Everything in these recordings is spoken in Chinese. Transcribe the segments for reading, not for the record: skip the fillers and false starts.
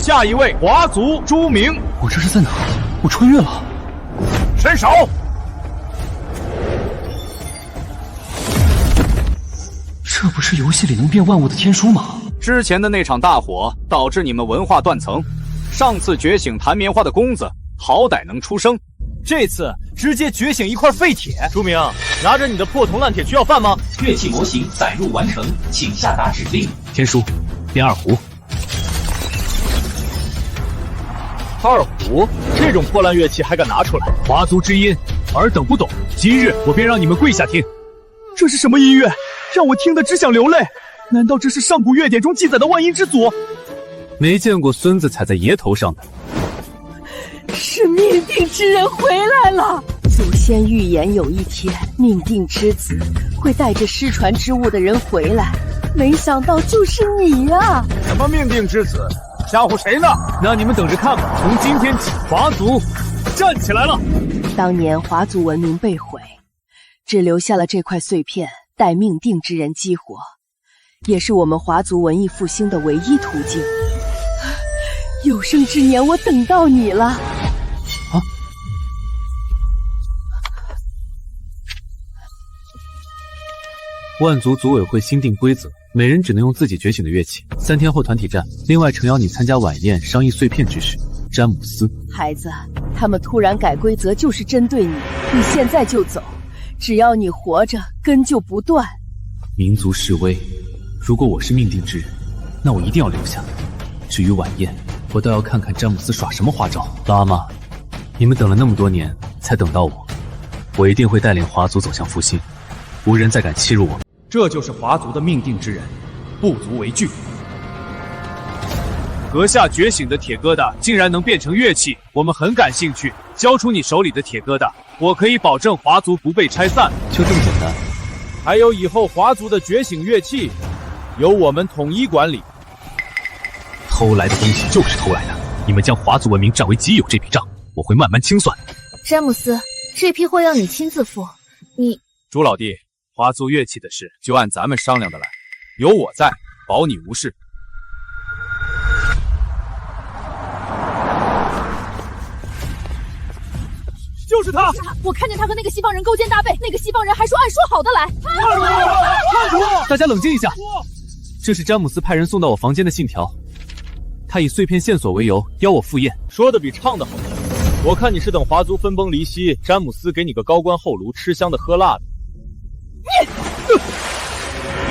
下一位华族朱明。我这是在哪？我穿越了。伸手。这不是游戏里能变万物的天书吗？之前的那场大火导致你们文化断层，上次觉醒弹棉花的公子好歹能出生，这次直接觉醒一块废铁。朱明，拿着你的破铜烂铁去要饭吗？乐器模型载入完成，请下达指令。天书，变二胡。二胡这种破烂乐器还敢拿出来？华族之音，尔等不懂。今日我便让你们跪下听。这是什么音乐？让我听得只想流泪。难道这是上古乐典中记载的万音之祖？没见过孙子踩在爷头上的。是命定之人回来了。祖先预言有一天命定之子会带着失传之物的人回来，没想到就是你呀！什么命定之子？吓唬谁呢？那你们等着看吧！从今天起，华族站起来了。当年华族文明被毁，只留下了这块碎片待命定之人激活，也是我们华族文艺复兴的唯一途径。有生之年，我等到你了。万族组委会新定规则，每人只能用自己觉醒的乐器，3天后团体战。另外诚邀你参加晚宴商议碎片之事。詹姆斯，孩子，他们突然改规则就是针对你，你现在就走，只要你活着，根就不断。民族示威，如果我是命定之人，那我一定要留下。至于晚宴，我倒要看看詹姆斯耍什么花招。老阿妈，你们等了那么多年才等到我，我一定会带领华族走向复兴，无人再敢欺辱我。这就是华族的命定之人，不足为惧。阁下觉醒的铁疙瘩竟然能变成乐器，我们很感兴趣。交出你手里的铁疙瘩，我可以保证华族不被拆散。就这么简单。还有以后华族的觉醒乐器，由我们统一管理。偷来的东西就是偷来的，你们将华族文明占为己有这笔账，我会慢慢清算。詹姆斯，这批货要你亲自付。朱老弟，华族乐器的事就按咱们商量的来，有我在，保你无事。就是他！我看见他和那个西方人勾肩搭背，那个西方人还说按说好的来。大家冷静一下，这是詹姆斯派人送到我房间的信条，他以碎片线索为由邀我赴宴。说的比唱的好听。我看你是等华族分崩离析，詹姆斯给你个高官厚禄，吃香的喝辣的。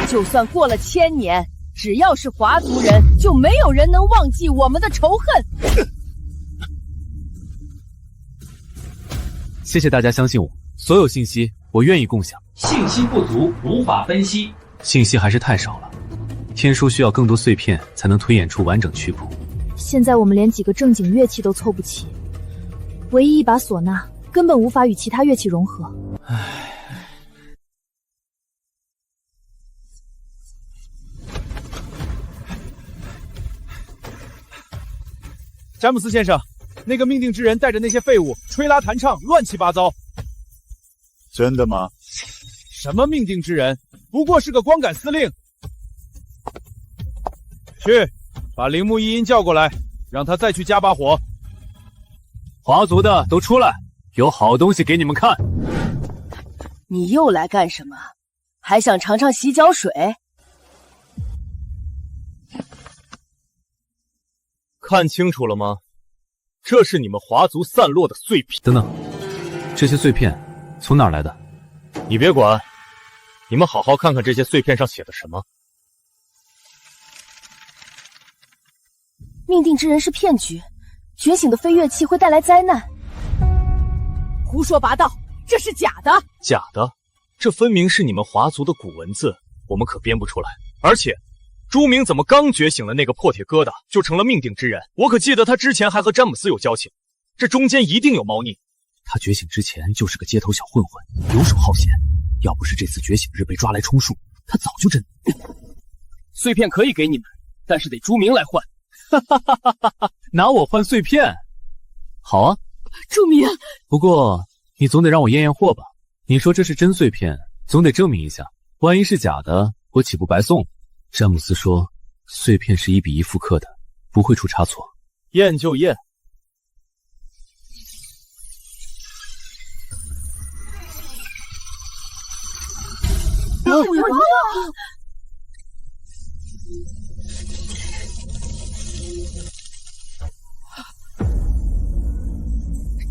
就算过了1000年，只要是华族人，就没有人能忘记我们的仇恨。谢谢大家相信我，所有信息我愿意共享。信息不足，无法分析。信息还是太少了，天书需要更多碎片才能推演出完整曲谱。现在我们连几个正经乐器都凑不齐，唯一一把唢呐根本无法与其他乐器融合。詹姆斯先生，那个命定之人带着那些废物吹拉弹唱，乱七八糟。真的吗？什么命定之人，不过是个光杆司令。去，把铃木一音叫过来，让他再去加把火。华族的都出来，有好东西给你们看。你又来干什么？还想尝尝洗脚水？看清楚了吗？这是你们华族散落的碎片。等等，这些碎片从哪儿来的？你别管，你们好好看看这些碎片上写的什么。命定之人是骗局，觉醒的非乐器会带来灾难。胡说八道，这是假的！假的？这分明是你们华族的古文字，我们可编不出来。而且朱明怎么刚觉醒了那个破铁疙瘩，就成了命定之人？我可记得他之前还和詹姆斯有交情，这中间一定有猫腻。他觉醒之前就是个街头小混混，游手好闲。要不是这次觉醒日被抓来充数，他早就真……碎片可以给你们，但是得朱明来换。拿我换碎片？好啊，朱明。不过你总得让我验验货吧？你说这是真碎片，总得证明一下。万一是假的，我岂不白送了？詹姆斯说，碎片是1:1复刻的，不会出差错。验就验。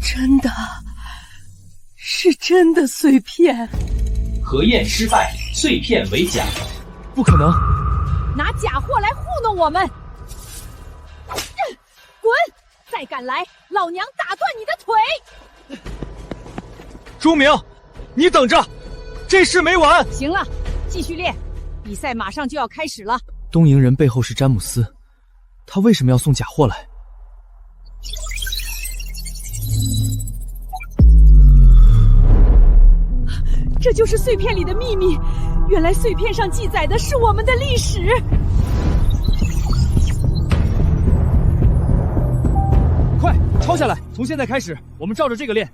真的，是真的碎片。核验失败，碎片为假。不可能！拿假货来糊弄我们！滚！再敢来，老娘打断你的腿！朱明，你等着，这事没完。行了，继续练，比赛马上就要开始了。东瀛人背后是詹姆斯，他为什么要送假货来？这就是碎片里的秘密，原来碎片上记载的是我们的历史。快抄下来！从现在开始，我们照着这个练。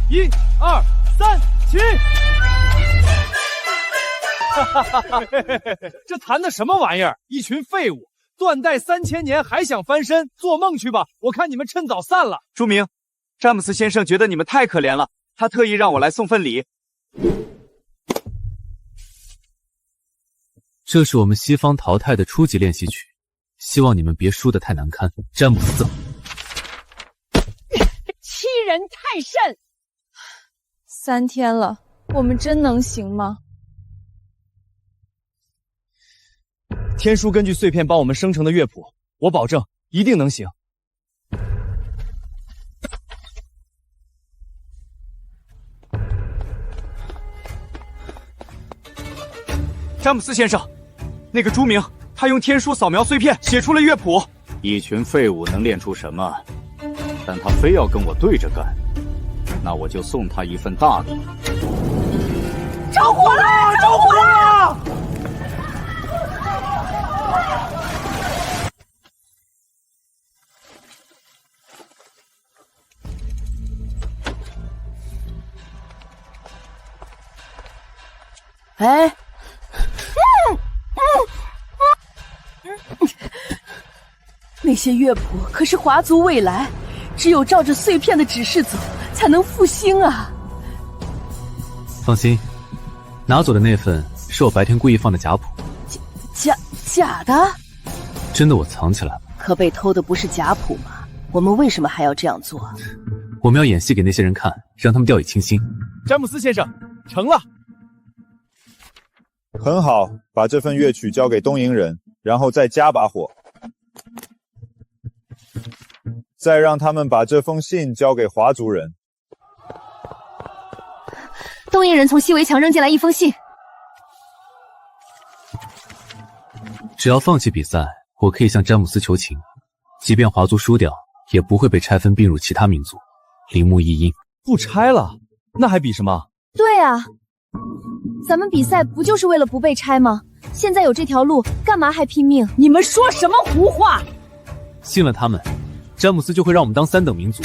1、2、3，起！这谈的什么玩意儿？一群废物，断代3000年还想翻身？做梦去吧！我看你们趁早散了。朱明，詹姆斯先生觉得你们太可怜了，他特意让我来送份礼。这是我们西方淘汰的初级练习曲，希望你们别输得太难堪。詹姆斯，欺人太甚！3天了，我们真能行吗？天书根据碎片帮我们生成的乐谱，我保证一定能行。詹姆斯先生，那个朱明，他用天书扫描碎片，写出了乐谱。一群废物能练出什么？但他非要跟我对着干，那我就送他一份大礼。着火了！着火了！哎，那些乐谱可是华族未来，只有照着碎片的指示走，才能复兴啊！放心，拿走的那份是我白天故意放的假谱。假的？真的我藏起来了。可被偷的不是假谱吗？我们为什么还要这样做？我们要演戏给那些人看，让他们掉以轻心。詹姆斯先生，成了。很好，把这份乐曲交给东瀛人，然后再加把火，再让他们把这封信交给华族人。东瀛人从西围墙扔进来一封信。只要放弃比赛，我可以向詹姆斯求情，即便华族输掉，也不会被拆分并入其他民族，铃木一阴。不拆了，那还比什么？对啊，咱们比赛不就是为了不被拆吗？现在有这条路，干嘛还拼命？你们说什么胡话？信了他们，詹姆斯就会让我们当3等民族，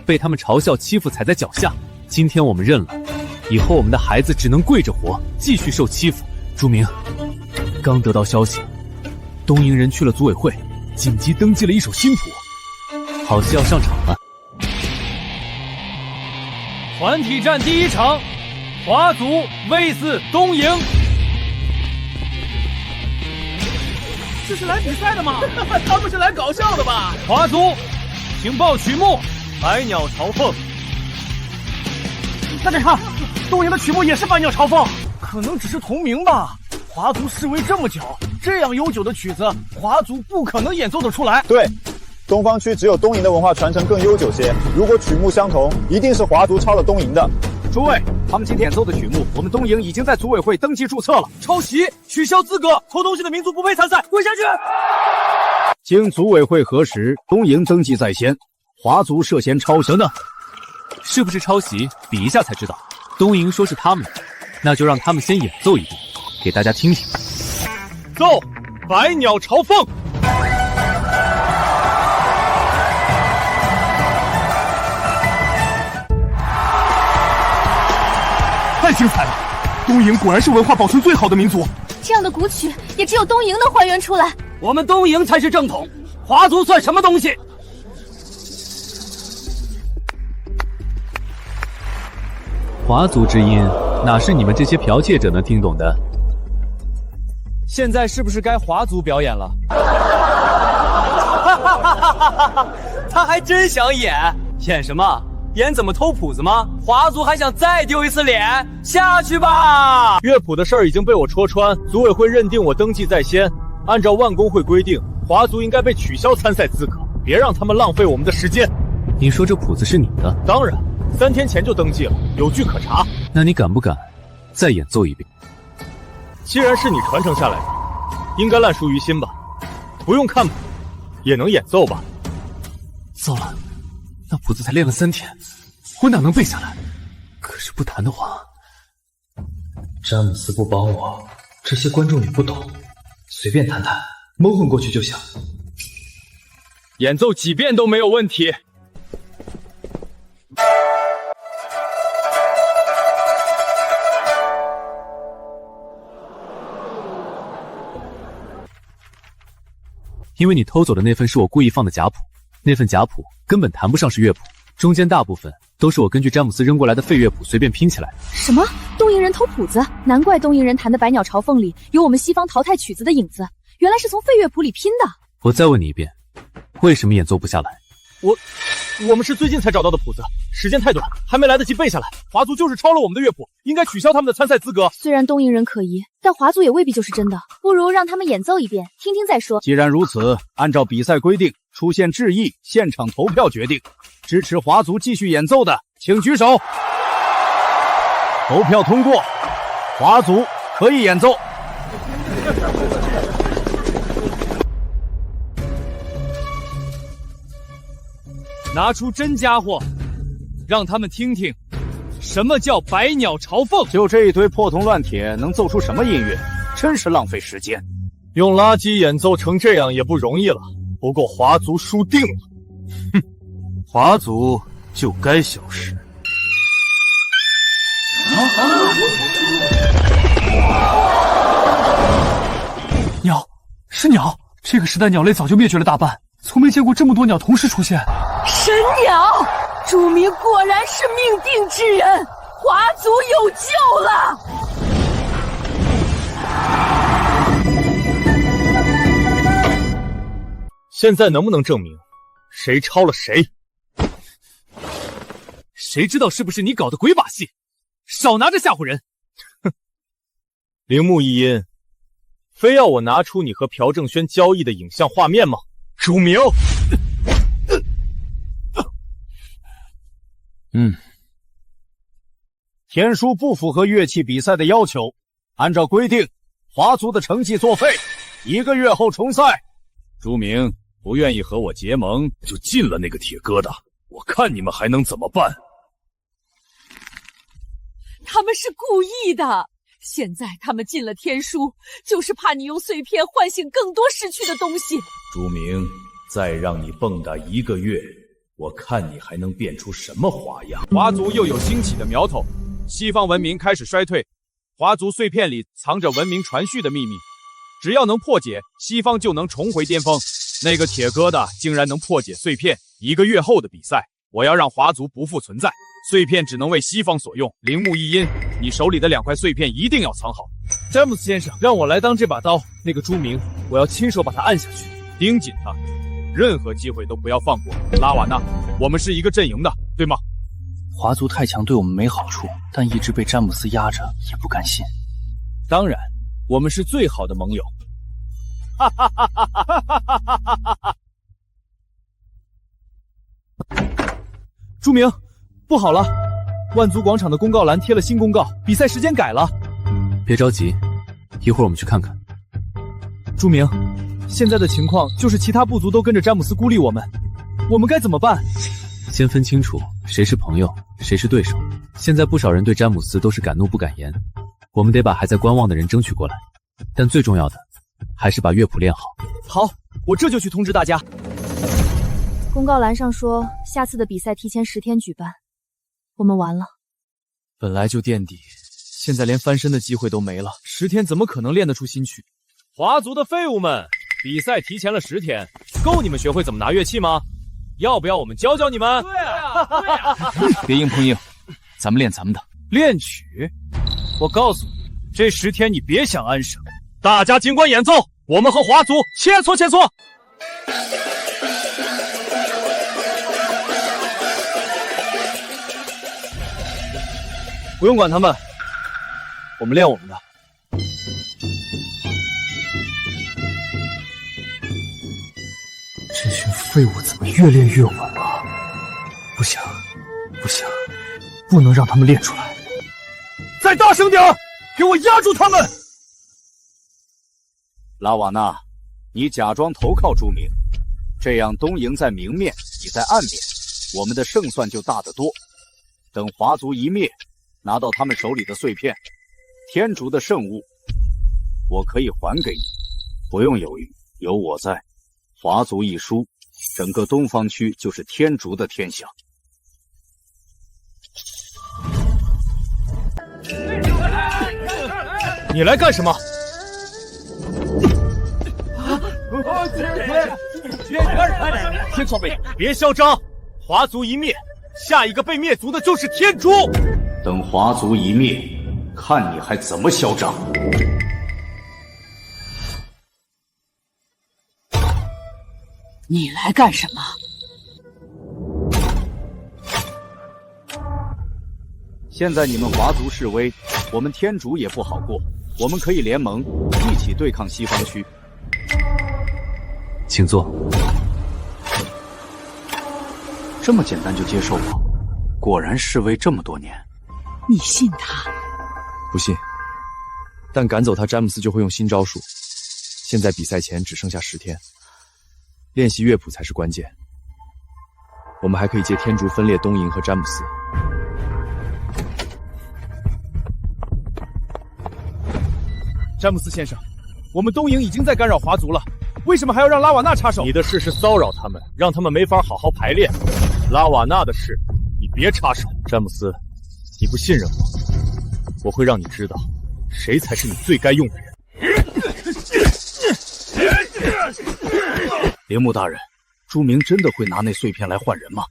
被他们嘲笑欺负踩在脚下。今天我们认了，以后我们的孩子只能跪着活，继续受欺负。朱明，刚得到消息，东瀛人去了组委会，紧急登记了一首新谱，好戏要上场了。团体战第1场，华族 V4 东瀛。这是来比赛的吗？他们是来搞笑的吧？华族，请报曲目《百鸟朝凤》。大家看，东瀛的曲目也是《百鸟朝凤》，可能只是同名吧。华族示威这么久，这样悠久的曲子，华族不可能演奏得出来。对，东方区只有东瀛的文化传承更悠久些。如果曲目相同，一定是华族抄了东瀛的。诸位，他们今天演奏的曲目，我们东瀛已经在组委会登记注册了。抄袭，取消资格，偷东西的民族不配参赛，跪下去！经组委会核实，东瀛登记在先，华族涉嫌抄袭呢。是不是抄袭？比一下才知道。东瀛说是他们的，那就让他们先演奏一遍，给大家听听。奏《百鸟朝凤》。太精彩了！东瀛果然是文化保存最好的民族。这样的古曲也只有东瀛能还原出来。我们东瀛才是正统，华族算什么东西？华族之音，哪是你们这些剽窃者能听懂的？现在是不是该华族表演了？他还真想演，演什么？演怎么偷谱子吗？华族还想再丢一次脸？下去吧！乐谱的事儿已经被我戳穿，组委会认定我登记在先。按照万工会规定，华族应该被取消参赛资格，别让他们浪费我们的时间。你说这谱子是你的？当然，3天前就登记了，有据可查。那你敢不敢再演奏一遍？既然是你传承下来的，应该烂熟于心吧？不用看谱，也能演奏吧？糟了，那谱子才练了3天，我哪能背下来？可是不弹的话，詹姆斯不帮我，这些观众也不懂，随便弹弹，蒙混过去就行。演奏几遍都没有问题。因为你偷走的那份是我故意放的假谱，那份假谱根本谈不上是乐谱，中间大部分都是我根据詹姆斯扔过来的废乐谱随便拼起来的。什么？东瀛人偷谱子？难怪东瀛人弹的《百鸟朝凤》里有我们西方淘汰曲子的影子，原来是从废乐谱里拼的。我再问你一遍，为什么演奏不下来？我们是最近才找到的谱子，时间太短，还没来得及背下来。华族就是抄了我们的乐谱，应该取消他们的参赛资格。虽然东瀛人可疑，但华族也未必就是真的，不如让他们演奏一遍，听听再说。既然如此，按照比赛规定，出现质疑，现场投票决定。支持华族继续演奏的，请举手。投票通过，华族可以演奏。拿出真家伙，让他们听听什么叫百鸟朝凤。就这一堆破铜烂铁，能奏出什么音乐？真是浪费时间。用垃圾演奏成这样也不容易了，不过华族输定了。哼，华族就该消失。鸟，是鸟！这个时代鸟类早就灭绝了大半，从没见过这么多鸟同时出现。神鸟，朱明果然是命定之人，华族有救了！现在能不能证明谁抄了谁？谁知道是不是你搞的鬼把戏？少拿着吓唬人！哼，铃木一音，非要我拿出你和朴正轩交易的影像画面吗？朱明。天书不符合乐器比赛的要求，按照规定，华族的成绩作废，1个月后重赛。朱明不愿意和我结盟，就进了那个铁疙瘩，我看你们还能怎么办？他们是故意的，现在他们进了天书，就是怕你用碎片唤醒更多失去的东西。朱明，再让你蹦跶1个月，我看你还能变出什么花样。华族又有兴起的苗头，西方文明开始衰退，华族碎片里藏着文明传续的秘密，只要能破解，西方就能重回巅峰。那个铁疙瘩竟然能破解碎片，1个月后的比赛，我要让华族不复存在，碎片只能为西方所用。铃木一音，你手里的2块碎片一定要藏好。詹姆斯先生，让我来当这把刀，那个朱明，我要亲手把他按下去，盯紧他，任何机会都不要放过。拉瓦纳，我们是一个阵营的，对吗？华族太强对我们没好处，但一直被詹姆斯压着，也不甘心。当然，我们是最好的盟友。哈哈哈哈哈哈哈！朱明，不好了！万族广场的公告栏贴了新公告，比赛时间改了。别着急，一会儿我们去看看。朱明，现在的情况就是其他部族都跟着詹姆斯孤立我们，我们该怎么办？先分清楚谁是朋友，谁是对手。现在不少人对詹姆斯都是敢怒不敢言，我们得把还在观望的人争取过来。但最重要的，还是把乐谱练好。好，我这就去通知大家。公告栏上说，下次的比赛提前10天举办，我们完了。本来就垫底，现在连翻身的机会都没了，10天怎么可能练得出新曲？华族的废物们，比赛提前了10天，够你们学会怎么拿乐器吗？要不要我们教教你们？对啊，别硬碰硬，咱们练咱们的。练曲？我告诉你，这10天你别想安生。大家尽管演奏，我们和华族切磋切磋。不用管他们，我们练我们的。这群废物怎么越练越稳了？不行，不行，不能让他们练出来！再大声点，给我压住他们！拉瓦纳，你假装投靠朱明，这样东营在明面，你在暗面，我们的胜算就大得多。等华族一灭，拿到他们手里的碎片，天竺的圣物，我可以还给你，不用犹豫，有我在。华族一输，整个东方区就是天竺的天下。你来干什么？天朝被别嚣张！华族一灭，下一个被灭族的就是天竺。等华族一灭，看你还怎么嚣张！你来干什么？现在你们华族示威，我们天竺也不好过。我们可以联盟，一起对抗西方区。请坐。这么简单就接受我？果然示威这么多年。你信他？不信，但赶走他，詹姆斯就会用新招数。现在比赛前只剩下10天，练习乐谱才是关键。我们还可以借天竺分裂东营和詹姆斯。詹姆斯先生，我们东营已经在干扰华族了，为什么还要让拉瓦纳插手？你的事是骚扰他们，让他们没法好好排练。拉瓦纳的事，你别插手。詹姆斯，你不信任我，我会让你知道，谁才是你最该用的人。铃木大人，朱明真的会拿那碎片来换人吗？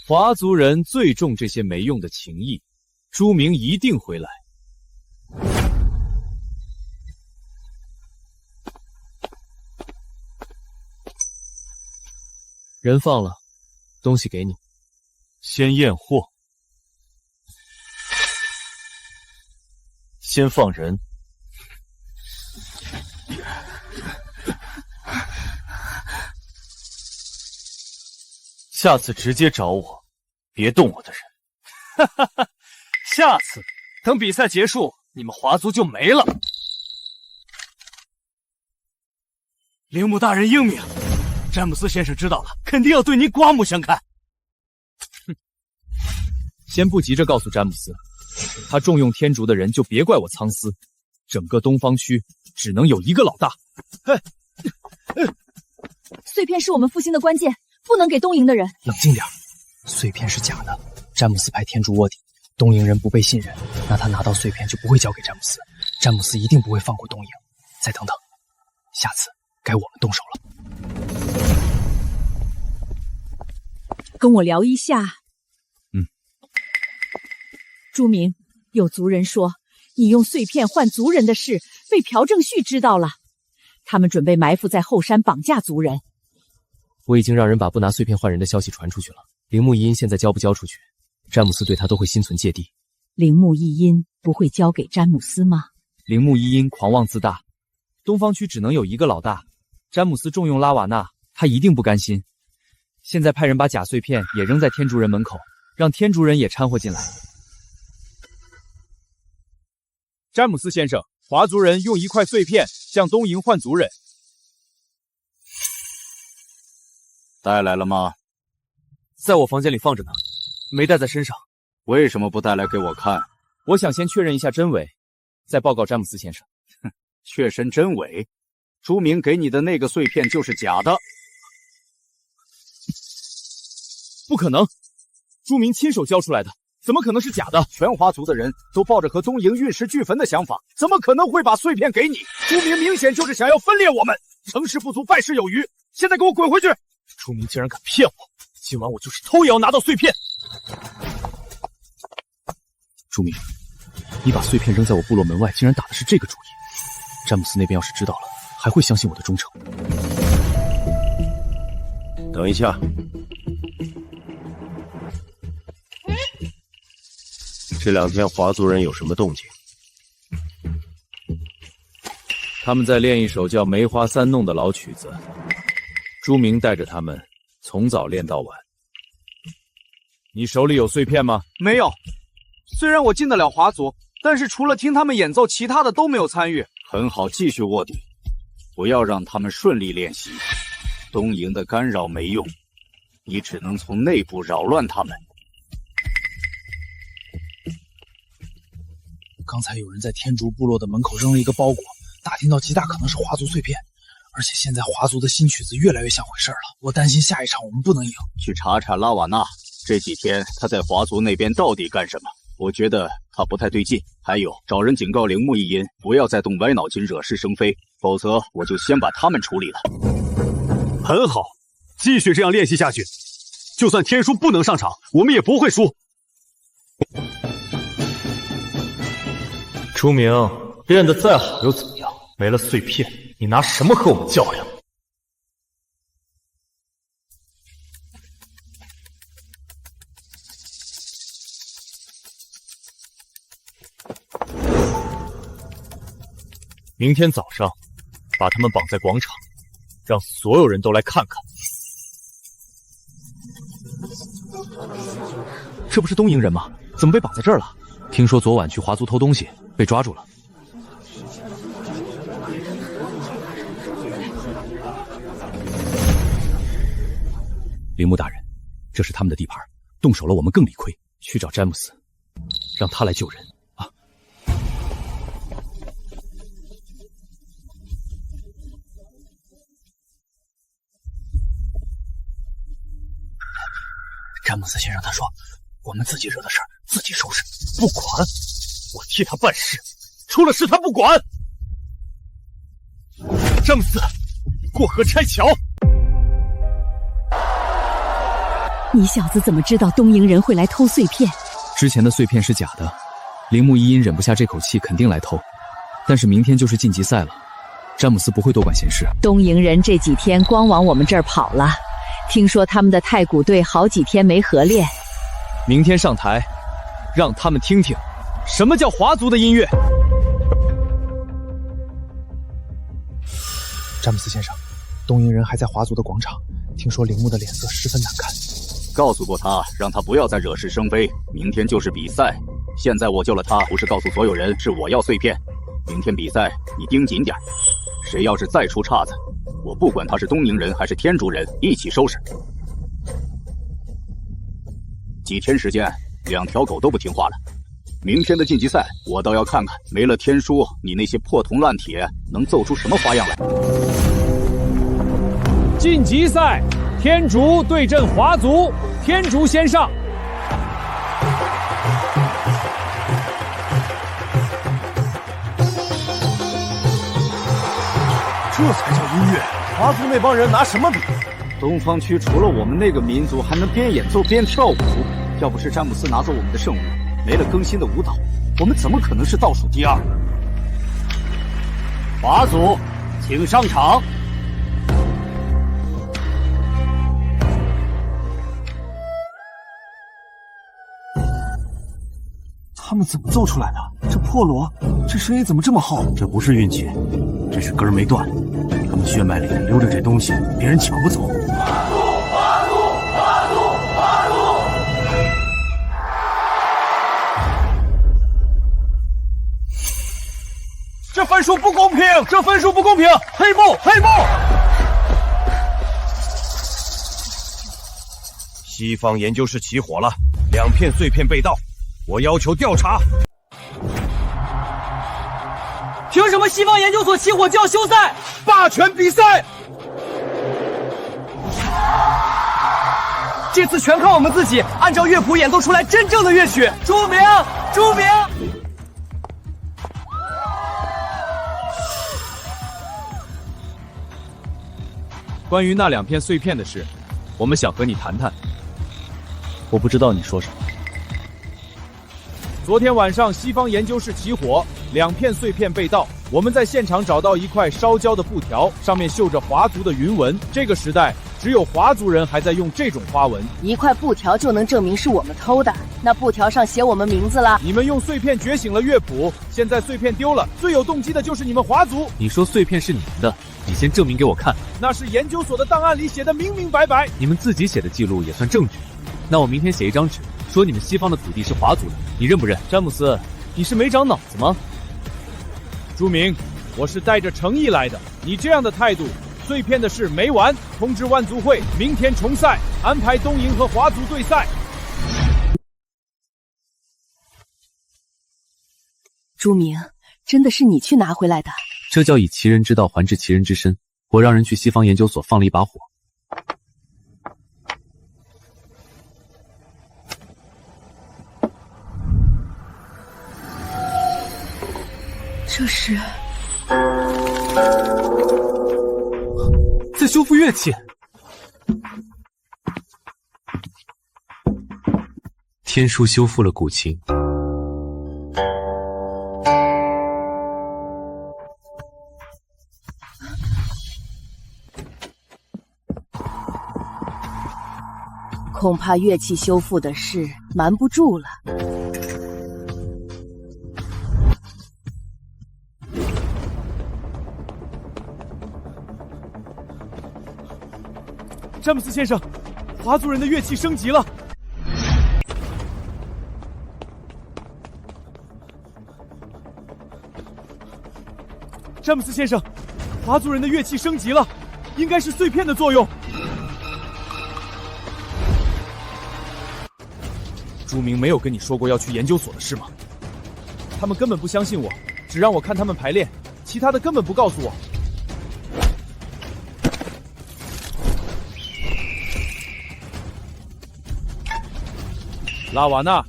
华族人最重这些没用的情谊，朱明一定会来。人放了，东西给你，先验货，先放人。下次直接找我，别动我的人。哈哈哈！下次等比赛结束，你们华族就没了。铃木大人英明，詹姆斯先生知道了，肯定要对您刮目相看。哼！先不急着告诉詹姆斯，他重用天竺的人就别怪我苍思。整个东方区只能有一个老大。碎片是我们复兴的关键，不能给东营的人。冷静点，碎片是假的。詹姆斯派天竺卧底，东营人不被信任，那他拿到碎片就不会交给詹姆斯。詹姆斯一定不会放过东营。再等等，下次该我们动手了。跟我聊一下。朱明，有族人说你用碎片换族人的事被朴正旭知道了，他们准备埋伏在后山绑架族人。我已经让人把不拿碎片换人的消息传出去了。铃木一阴现在交不交出去，詹姆斯对他都会心存芥蒂。铃木一阴不会交给詹姆斯吗？铃木一阴狂妄自大，东方区只能有一个老大。詹姆斯重用拉瓦纳，他一定不甘心。现在派人把假碎片也扔在天竺人门口，让天竺人也掺和进来。詹姆斯先生，华族人用1块碎片向东营换族人。带来了吗？在我房间里放着呢，没带在身上。为什么不带来给我看？我想先确认一下真伪，再报告詹姆斯先生。确认真伪？朱明给你的那个碎片就是假的。不可能，朱明亲手交出来的，怎么可能是假的？全华族的人都抱着和东营玉石俱焚的想法，怎么可能会把碎片给你？朱明明显就是想要分裂我们。成事不足败事有余，现在给我滚回去！朱明竟然敢骗我，今晚我就是偷也要拿到碎片。朱明，你把碎片扔在我部落门外，竟然打的是这个主意。詹姆斯那边要是知道了，还会相信我的忠诚。等一下，这2天华族人有什么动静？他们在练一首叫《梅花三弄》的老曲子，朱明带着他们从早练到晚。你手里有碎片吗？没有。虽然我进得了华族，但是除了听他们演奏，其他的都没有参与。很好，继续卧底，不要让他们顺利练习。东瀛的干扰没用，你只能从内部扰乱他们。刚才有人在天竺部落的门口扔了一个包裹，打听到极大可能是华族碎片，而且现在华族的新曲子越来越像回事了。我担心下一场我们不能赢。去查查拉瓦纳，这几天他在华族那边到底干什么？我觉得他不太对劲。还有，找人警告铃木一阴，不要再动歪脑筋惹是生非，否则我就先把他们处理了。很好，继续这样练习下去。就算天书不能上场，我们也不会输。朱明，练得再好又怎么样？没了碎片，你拿什么和我们较量？明天早上，把他们绑在广场，让所有人都来看看。这不是东瀛人吗？怎么被绑在这儿了？听说昨晚去华族偷东西，被抓住了。铃木大人，这是他们的地盘，动手了我们更理亏。去找詹姆斯，让他来救人。詹姆斯先生他说，我们自己惹的事儿自己收拾，不管，我替他办事，出了事他不管。詹姆斯，过河拆桥。你小子怎么知道东瀛人会来偷碎片？之前的碎片是假的，铃木一阴忍不下这口气，肯定来偷。但是明天就是晋级赛了，詹姆斯不会多管闲事。东瀛人这几天光往我们这儿跑了。听说他们的太古队好几天没合练，明天上台，让他们听听什么叫华族的音乐。詹姆斯先生，东瀛人还在华族的广场，听说铃木的脸色十分难看。告诉过他，让他不要再惹是生非。明天就是比赛，现在我救了他，不是告诉所有人是我要碎片。明天比赛，你盯紧点，谁要是再出岔子，我不管他是东瀛人还是天竺人，一起收拾。几天时间，2条狗都不听话了。明天的晋级赛，我倒要看看，没了天书，你那些破铜烂铁能奏出什么花样来。晋级赛，天竺对阵华族，天竺先上。这才叫音乐！华族那帮人拿什么比？东方区除了我们那个民族还能边演奏边跳舞，要不是詹姆斯拿走我们的圣物，没了更新的舞蹈，我们怎么可能是倒数第2？华族，请上场。他们怎么奏出来的？这破锣，这声音怎么这么好？这不是运气，这是根儿没断。他们血脉里流着这东西，别人抢不走。这分数不公平！这分数不公平！黑幕！黑幕！西方研究室起火了，2片碎片被盗，我要求调查。凭什么西方研究所起火就要休赛？霸权比赛！这次全靠我们自己，按照乐谱演奏出来真正的乐曲。朱明，朱明！关于那2片碎片的事，我们想和你谈谈。我不知道你说什么。昨天晚上西方研究室起火，2片碎片被盗。我们在现场找到一块烧焦的布条，上面绣着华族的云纹。这个时代，只有华族人还在用这种花纹。一块布条就能证明是我们偷的？那布条上写我们名字了。你们用碎片觉醒了乐谱，现在碎片丢了，最有动机的就是你们华族。你说碎片是你们的，你先证明给我看。那是研究所的档案里写的明明白白。你们自己写的记录也算证据。那我明天写一张纸，说你们西方的土地是华族的，你认不认？詹姆斯，你是没长脑子吗？朱明，我是带着诚意来的，你这样的态度，碎片的事没完。通知万族会，明天重赛，安排东瀛和华族对赛。朱明，真的是你去拿回来的？这叫以其人之道还治其人之身。我让人去西方研究所放了一把火。这是在修复乐器。天书修复了古琴。恐怕乐器修复的事瞒不住了。詹姆斯先生，华族人的乐器升级了。詹姆斯先生，华族人的乐器升级了，应该是碎片的作用。朱明没有跟你说过要去研究所的事吗？他们根本不相信我，只让我看他们排练，其他的根本不告诉我。拉瓦纳，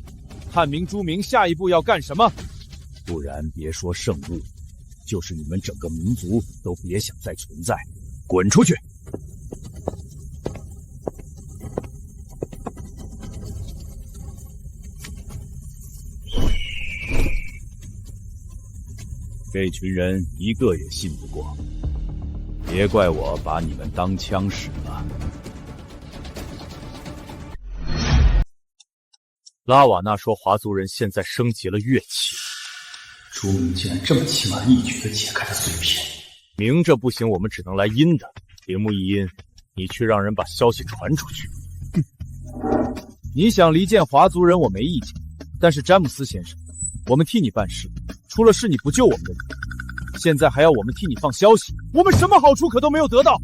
探明朱明下一步要干什么？不然别说圣物，就是你们整个民族都别想再存在，滚出去！这群人一个也信不过，别怪我把你们当枪使了。拉瓦纳说华族人现在升级了乐器。朱明竟然这么轻而易举地解开了碎片。明着不行，我们只能来阴的。铃木一阴，你去让人把消息传出去。你想离间华族人，我没意见，但是詹姆斯先生，我们替你办事，出了事你不救我们的人，现在还要我们替你放消息，我们什么好处可都没有得到。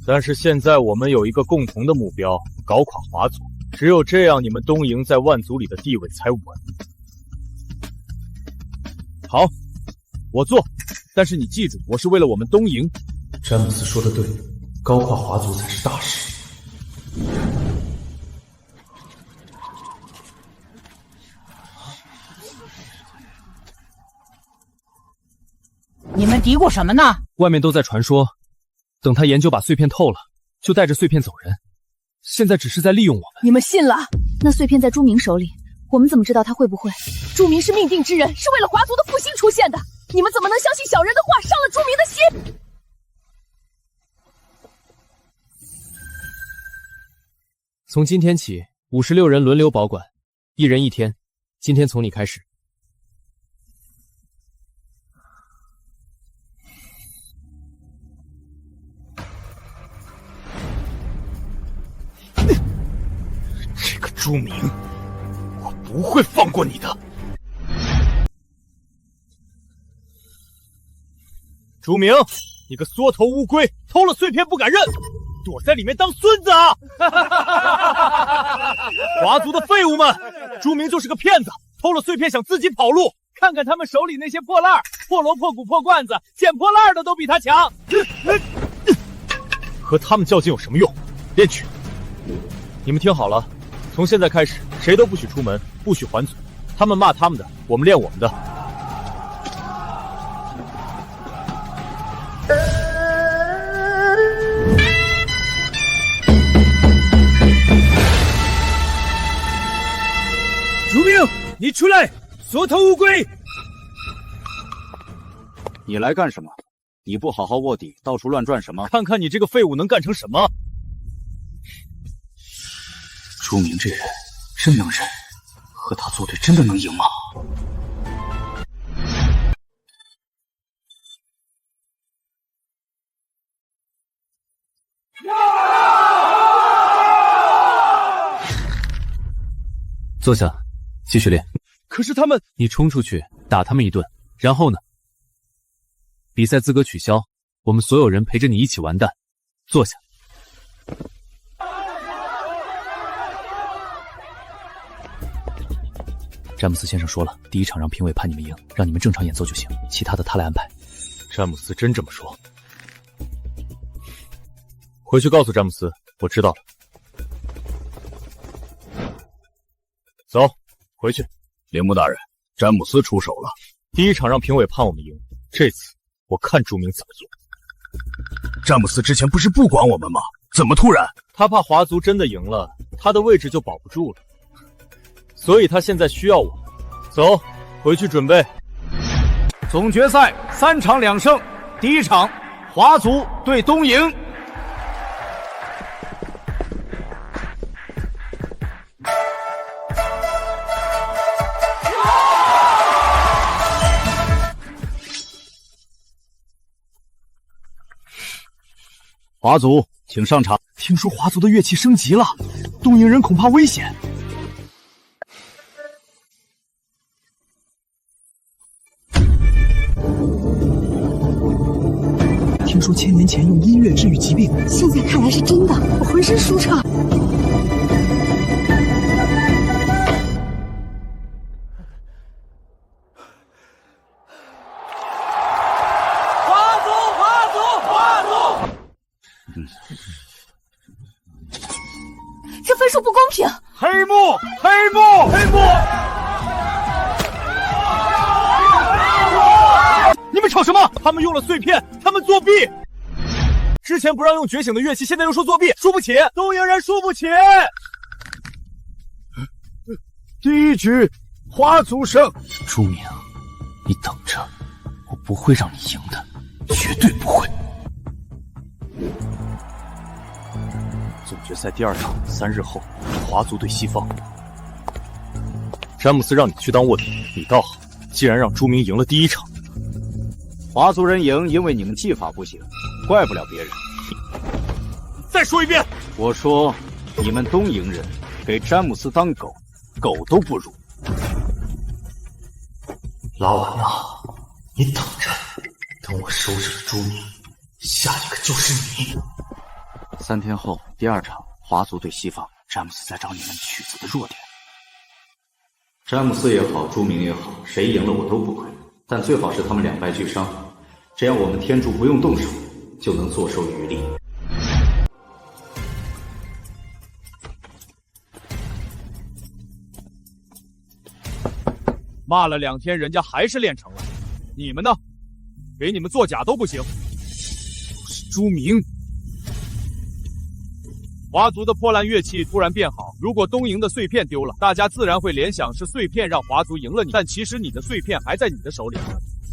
但是现在我们有一个共同的目标，搞垮华族。只有这样，你们东瀛在万族里的地位才稳。好，我做，但是你记住，我是为了我们东瀛。詹姆斯说的对，高跨华族才是大事。你们嘀咕什么呢？外面都在传说，等他研究把碎片透了，就带着碎片走人。现在只是在利用我们。你们信了？那碎片在朱明手里，我们怎么知道他会不会？朱明是命定之人，是为了华族的复兴出现的。你们怎么能相信小人的话，伤了朱明的心？从今天起，56人轮流保管，1人1天。今天从你开始。这个朱明，我不会放过你的。朱明，你个缩头乌龟，偷了碎片不敢认，躲在里面当孙子啊！华族的废物们，朱明就是个骗子，偷了碎片想自己跑路。看看他们手里那些破烂，破锣破鼓破罐子，捡破烂的都比他强。和他们较劲有什么用？练去！你们听好了，从现在开始，谁都不许出门，不许还嘴。他们骂他们的，我们练我们的。你出来，缩头乌龟！你来干什么？你不好好卧底，到处乱转什么？看看你这个废物能干成什么！朱明这人真能忍，和他作对真的能赢吗？坐下，继续练。可是他们……你冲出去打他们一顿，然后呢？比赛资格取消，我们所有人陪着你一起完蛋。坐下。詹姆斯先生说了，第一场让评委判你们赢，让你们正常演奏就行，其他的他来安排。詹姆斯真这么说？回去告诉詹姆斯，我知道了。走，回去。铃木大人，詹姆斯出手了。第一场让评委判我们赢，这次我看朱明怎么赢。詹姆斯之前不是不管我们吗？怎么突然？他怕华族真的赢了，他的位置就保不住了，所以他现在需要我。走，回去准备。总决赛3场2胜，第一场华族对东瀛。华族，请上场。听说华族的乐器升级了，东瀛人恐怕危险。听说1000年前用音乐治愈疾病，现在看来是真的，我浑身舒畅。这分数不公平！黑幕！黑幕！黑幕！你们吵什么？他们用了碎片，他们作弊！之前不让用觉醒的乐器，现在又说作弊，输不起！东瀛人输不起！第一局，华族胜。朱明，你等着，我不会让你赢的，绝对不会。总决赛第2场3日后，华族对西方。詹姆斯让你去当卧底，你倒好，竟然让朱明赢了第一场。华族人赢，因为你们技法不行，怪不了别人。再说一遍，我说你们东瀛人给詹姆斯当狗，狗都不如。老瓦纳，你等着，等我收拾了朱明，下一个就是你。3天后，第2场华族对西方，詹姆斯在找你们曲子的弱点。詹姆斯也好，朱明也好，谁赢了我都不亏，但最好是他们2败俱伤，这样我们天柱不用动手，就能坐收渔利。骂了2天，人家还是练成了，你们呢？给你们作假都不行。都是朱明。华族的破烂乐器突然变好，如果东瀛的碎片丢了，大家自然会联想是碎片让华族赢了你，但其实你的碎片还在你的手里。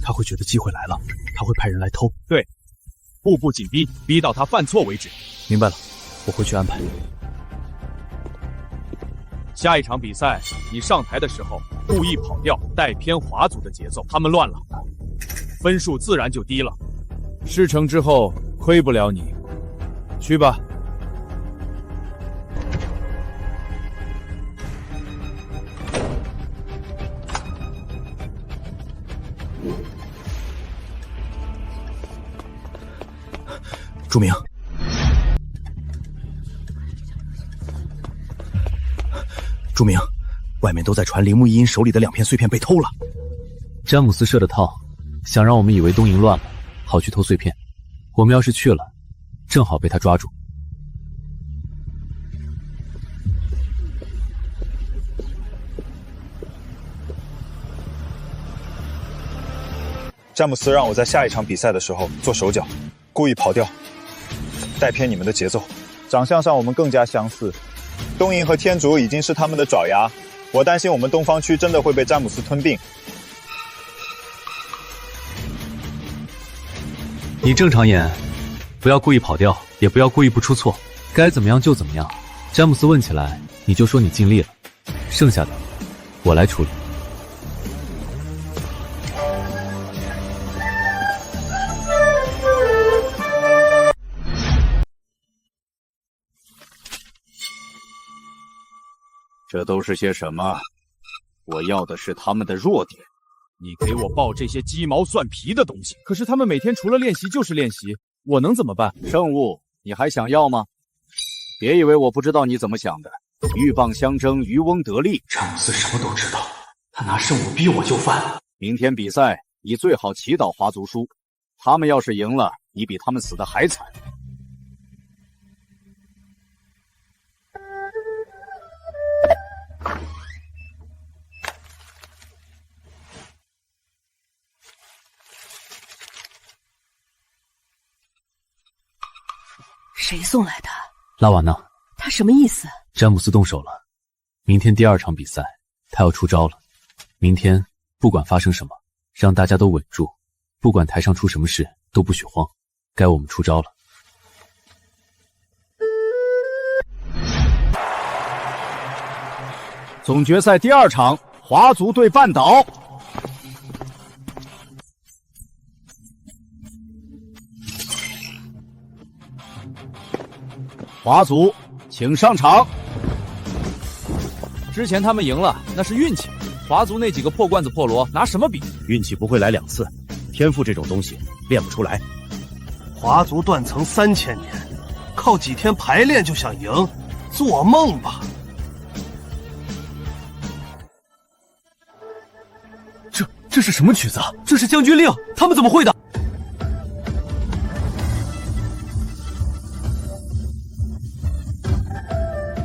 他会觉得机会来了，他会派人来偷。对，步步紧逼，逼到他犯错为止。明白了，我会去安排。下一场比赛，你上台的时候故意跑调，带偏华族的节奏，他们乱了，分数自然就低了。事成之后亏不了你，去吧。朱明，朱明，外面都在传铃木一音手里的2片碎片被偷了。詹姆斯设的套，想让我们以为东瀛乱了，好去偷碎片。我们要是去了，正好被他抓住。詹姆斯让我在下一场比赛的时候做手脚，故意跑调，带偏你们的节奏。长相上我们更加相似，东瀛和天竺已经是他们的爪牙，我担心我们东方区真的会被詹姆斯吞并。你正常演，不要故意跑掉，也不要故意不出错，该怎么样就怎么样。詹姆斯问起来，你就说你尽力了，剩下的我来处理。这都是些什么？我要的是他们的弱点。你给我报这些鸡毛蒜皮的东西，可是他们每天除了练习就是练习，我能怎么办？圣物，你还想要吗？别以为我不知道你怎么想的。鹬蚌相争，渔翁得利。詹姆斯什么都知道，他拿圣物逼我就范。明天比赛，你最好祈祷华族输。他们要是赢了，你比他们死得还惨。谁送来的？拉瓦纳。他什么意思？詹姆斯动手了，明天第2场比赛，他要出招了。明天不管发生什么，让大家都稳住，不管台上出什么事都不许慌，该我们出招了。总决赛第2场，华族对半岛。华族，请上场。之前他们赢了，那是运气。华族那几个破罐子破锣拿什么比？运气不会来2次，天赋这种东西练不出来。华族断层3000年，靠几天排练就想赢，做梦吧！这是什么曲子？这是将军令，他们怎么会的？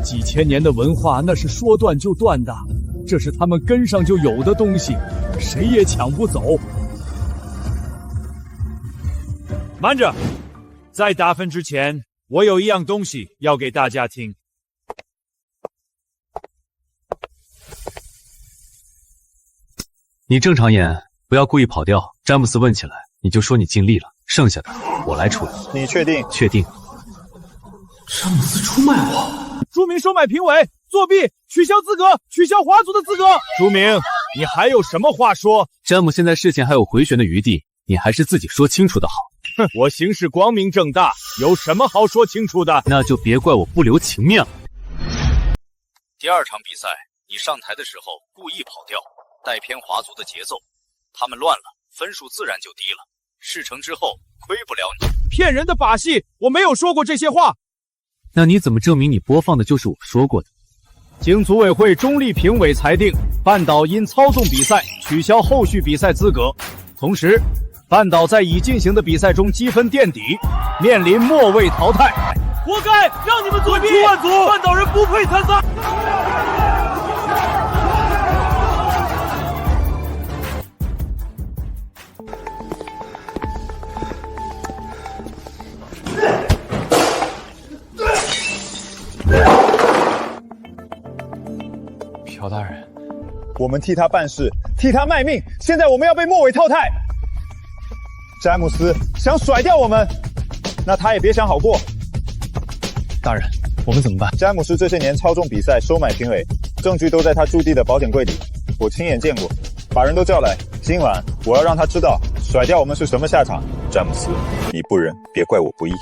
几千年的文化，那是说断就断的，这是他们根上就有的东西，谁也抢不走。慢着，在打分之前，我有一样东西要给大家听。你正常演，不要故意跑掉。詹姆斯问起来，你就说你尽力了，剩下的我来处理。你确定？确定。詹姆斯出卖我！朱明收买评委，作弊，取消资格，取消华族的资格。朱明，你还有什么话说？詹姆现在事情还有回旋的余地，你还是自己说清楚的好。哼，我行事光明正大，有什么好说清楚的？那就别怪我不留情面了。第2场比赛，你上台的时候故意跑掉，带偏华族的节奏，他们乱了，分数自然就低了。事成之后亏不了你。骗人的把戏，我没有说过这些话。那你怎么证明你播放的就是我说过的？经组委会中立评委裁定，半岛因操纵比赛取消后续比赛资格。同时，半岛在已进行的比赛中积分垫底，面临末位淘汰。活该，让你们作弊！出万族，半岛人不配参赛。朴大人，我们替他办事，替他卖命，现在我们要被末尾淘汰。詹姆斯想甩掉我们，那他也别想好过。大人，我们怎么办？詹姆斯这些年操纵比赛，收买评委，证据都在他驻地的保险柜里，我亲眼见过。把人都叫来，今晚我要让他知道甩掉我们是什么下场。詹姆斯，你不仁，别怪我不义。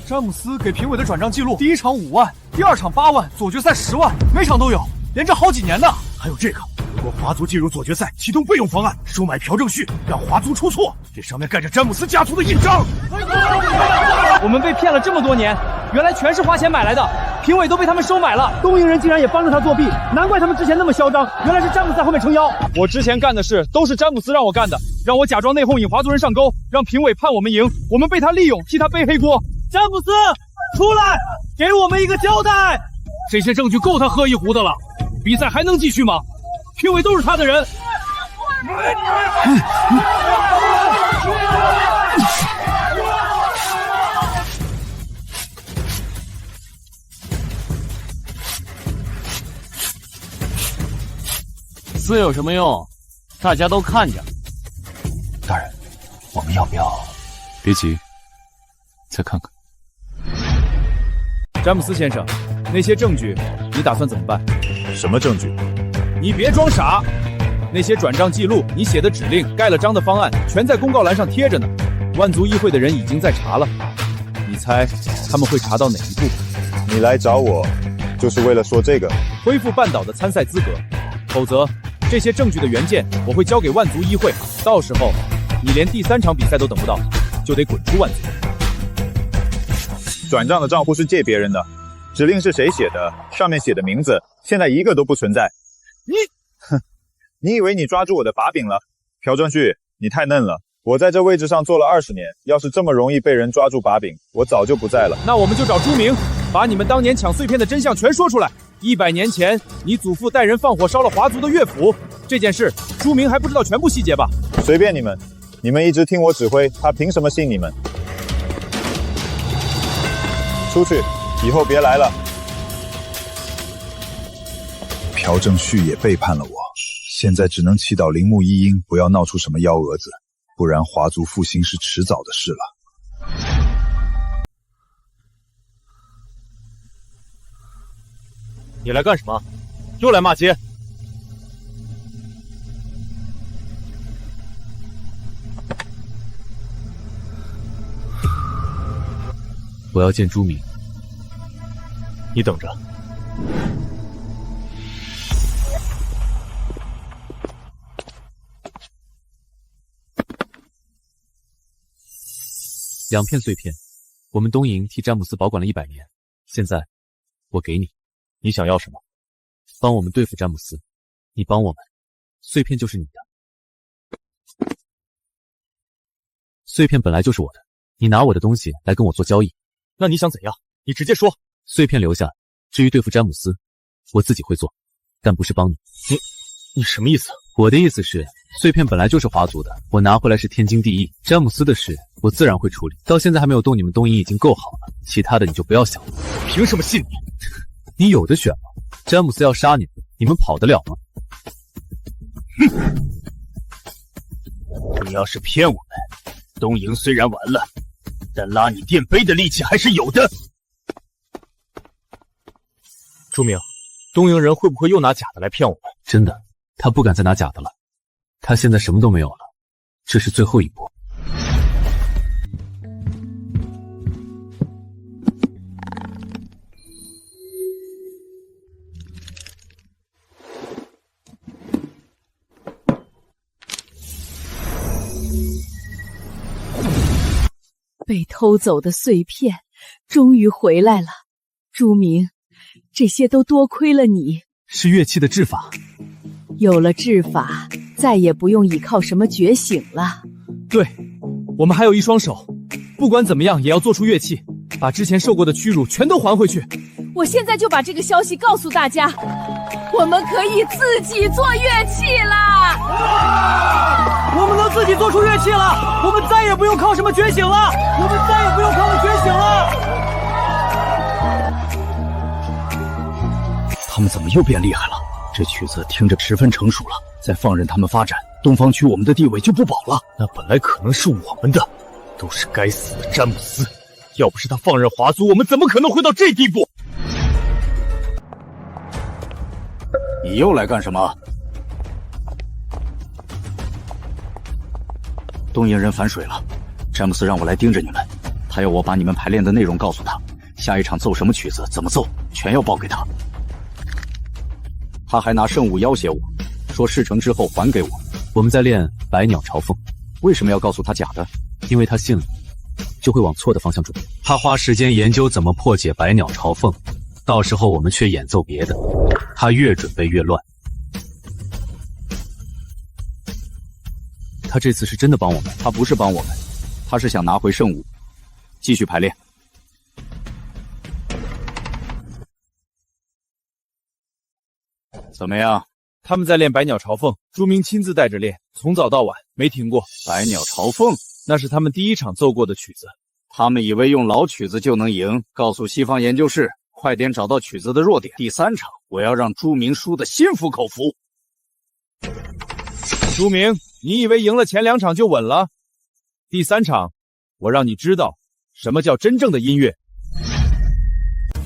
詹姆斯给评委的转账记录，第1场5万，第2场8万，左决赛10万，每场都有，连着好几年呢。还有这个，如果华族进入左决赛，启动备用方案，收买朴正旭，让华族出错，这上面盖着詹姆斯家族的印章。我们被骗了这么多年，原来全是花钱买来的，评委都被他们收买了。东瀛人竟然也帮着他作弊，难怪他们之前那么嚣张，原来是詹姆斯在后面撑腰。我之前干的事都是詹姆斯让我干的，让我假装内讧引华族人上钩，让评委判我们赢，我们被他利用，替他背黑锅。詹姆斯，出来，给我们一个交代！这些证据够他喝一壶的了，比赛还能继续吗？评委都是他的人。斯有什么用？大家都看着。大人，我们要不要？别急，再看看。詹姆斯先生，那些证据你打算怎么办？什么证据？你别装傻！那些转账记录、你写的指令、盖了章的方案，全在公告栏上贴着呢。万族议会的人已经在查了，你猜他们会查到哪一步？你来找我，就是为了说这个？恢复半岛的参赛资格，否则这些证据的原件我会交给万族议会，到时候你连第3场比赛都等不到，就得滚出万族。转账的账户是借别人的，指令是谁写的？上面写的名字现在一个都不存在。你以为你抓住我的把柄了？朴正旭，你太嫩了。我在这位置上坐了20年，要是这么容易被人抓住把柄，我早就不在了。那我们就找朱明，把你们当年抢碎片的真相全说出来。100年前，你祖父带人放火烧了华族的乐府，这件事朱明还不知道全部细节吧？随便你们，你们一直听我指挥，他凭什么信你们？出去，以后别来了。朴正旭也背叛了我，现在只能祈祷铃木一英不要闹出什么幺蛾子，不然华族复兴是迟早的事了。你来干什么？又来骂街？我要见朱明。你等着。2片碎片，我们东营替詹姆斯保管了100年，现在我给你。你想要什么？帮我们对付詹姆斯，你帮我们，碎片就是你的。碎片本来就是我的，你拿我的东西来跟我做交易。那你想怎样？你直接说。碎片留下，至于对付詹姆斯，我自己会做，但不是帮你。你什么意思？我的意思是，碎片本来就是华族的，我拿回来是天经地义。詹姆斯的事我自然会处理，到现在还没有动你们东营已经够好了，其他的你就不要想了。凭什么信你？你有的选吗？詹姆斯要杀你们，你们跑得了吗？你要是骗我们，东营虽然完了，但拉你垫背的力气还是有的。朱明，东营人会不会又拿假的来骗我们？真的，他不敢再拿假的了。他现在什么都没有了，这是最后一步。被偷走的碎片终于回来了，朱明，这些都多亏了你。是乐器的制法，有了制法，再也不用依靠什么觉醒了。对，我们还有一双手，不管怎么样也要做出乐器，把之前受过的屈辱全都还回去。我现在就把这个消息告诉大家，我们可以自己做乐器啦！我们能自己做出乐器了，我们再也不用靠什么觉醒了，我们再也不用靠着觉醒了。他们怎么又变厉害了？这曲子听着十分成熟了，再放任他们发展，东方区我们的地位就不保了。那本来可能是我们的，都是该死的詹姆斯。要不是他放任华族，我们怎么可能会到这地步？你又来干什么？东营人反水了，詹姆斯让我来盯着你们，他要我把你们排练的内容告诉他，下一场奏什么曲子，怎么奏，全要报给他。他还拿圣物要挟我，说事成之后还给我。我们在练百鸟朝凤，为什么要告诉他假的？因为他信了，就会往错的方向准备。他花时间研究怎么破解百鸟朝凤，到时候我们却演奏别的，他越准备越乱。他这次是真的帮我们？他不是帮我们，他是想拿回圣物。继续排练。怎么样？他们在练百鸟朝凤，朱明亲自带着练，从早到晚没停过。百鸟朝凤，那是他们第1场奏过的曲子。他们以为用老曲子就能赢，告诉西方研究室，快点找到曲子的弱点。第3场，我要让朱明输得心服口服。朱明，你以为赢了前2场就稳了？第3场，我让你知道什么叫真正的音乐。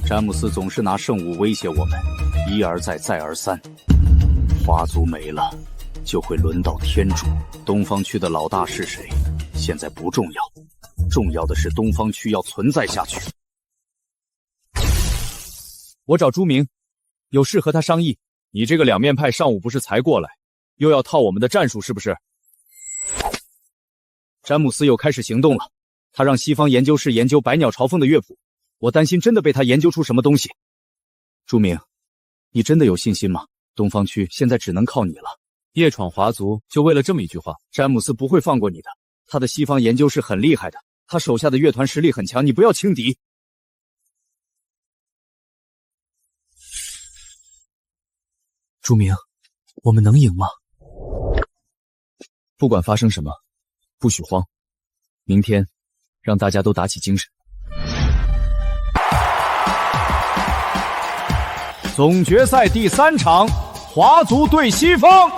詹姆斯总是拿圣物威胁我们，一而再，再而三。华族没了，就会轮到天主。东方区的老大是谁，现在不重要，重要的是东方区要存在下去。我找朱明，有事和他商议。你这个两面派上午不是才过来，又要套我们的战术是不是？詹姆斯又开始行动了，他让西方研究室研究百鸟朝凤的乐谱，我担心真的被他研究出什么东西。朱明，你真的有信心吗？东方区现在只能靠你了。夜闯华族就为了这么一句话？詹姆斯不会放过你的，他的西方研究室很厉害的，他手下的乐团实力很强，你不要轻敌。朱明，我们能赢吗？不管发生什么，不许慌。明天，让大家都打起精神。总决赛第3场，华族对西方。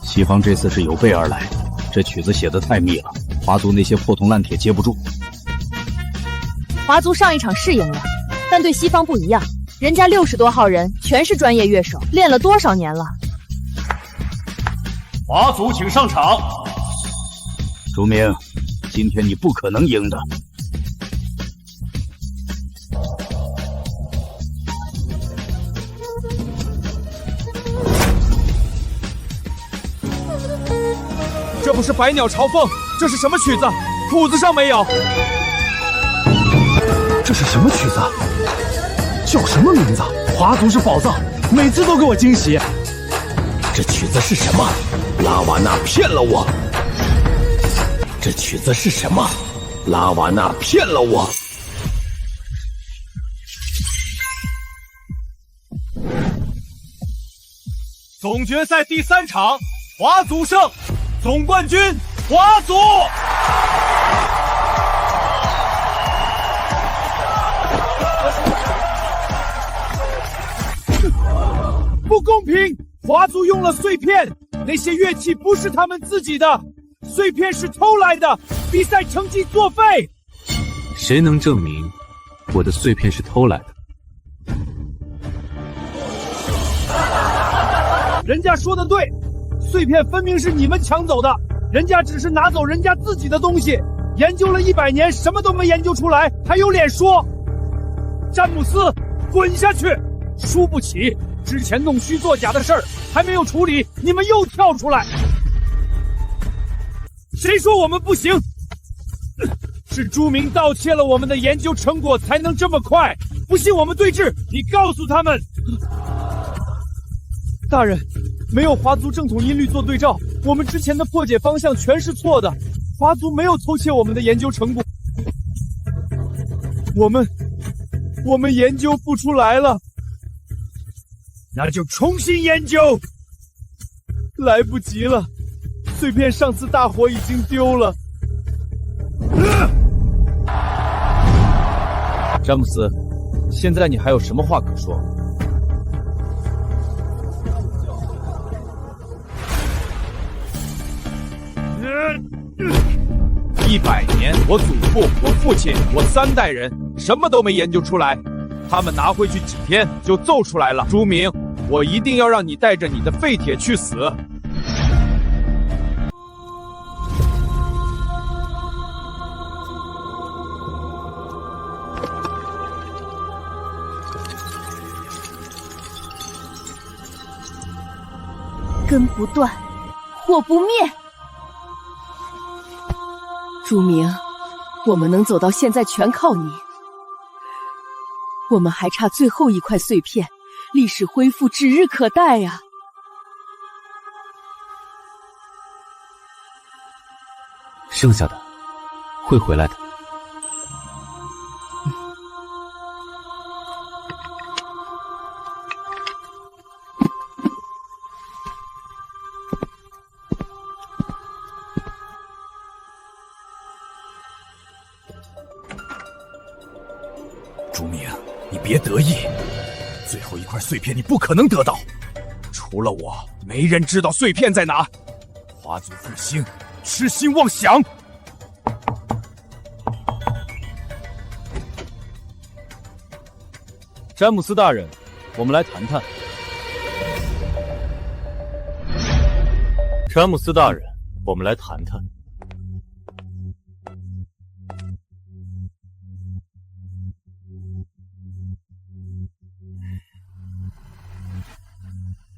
西方这次是有备而来，这曲子写得太密了，华族那些破铜烂铁接不住。华族上一场是赢了，但对西方不一样，人家60多号人全是专业乐手，练了多少年了。华族请上场。朱明，今天你不可能赢的。这不是百鸟朝凤，这是什么曲子？谱子上没有。这是什么曲子？叫什么名字？华族是宝藏，每次都给我惊喜。这曲子是什么？拉瓦纳骗了我。这曲子是什么？拉瓦纳骗了我。总决赛第3场，华族胜，总冠军华族。不公平！华族用了碎片，那些乐器不是他们自己的，碎片是偷来的，比赛成绩作废。谁能证明我的碎片是偷来的？人家说的对，碎片分明是你们抢走的，人家只是拿走人家自己的东西，研究了100年，什么都没研究出来，还有脸说？詹姆斯，滚下去！输不起，之前弄虚作假的事儿还没有处理，你们又跳出来。谁说我们不行？是朱明盗窃了我们的研究成果，才能这么快。不信我们对峙，你告诉他们。大人，没有华族正统音律做对照，我们之前的破解方向全是错的。华族没有偷窃我们的研究成果，我们研究不出来了。那就重新研究。来不及了，碎片上次大火已经丢了。詹姆斯，现在你还有什么话可说？100年，我祖父、我父亲、我3代人什么都没研究出来，他们拿回去几天就奏出来了。朱明，我一定要让你带着你的废铁去死！根不断，火不灭。朱明，我们能走到现在全靠你。我们还差最后一块碎片，历史恢复指日可待呀！剩下的会回来的。别得意，最后一块碎片你不可能得到。除了我，没人知道碎片在哪。华族复兴，痴心妄想！詹姆斯大人，我们来谈谈。詹姆斯大人，我们来谈谈。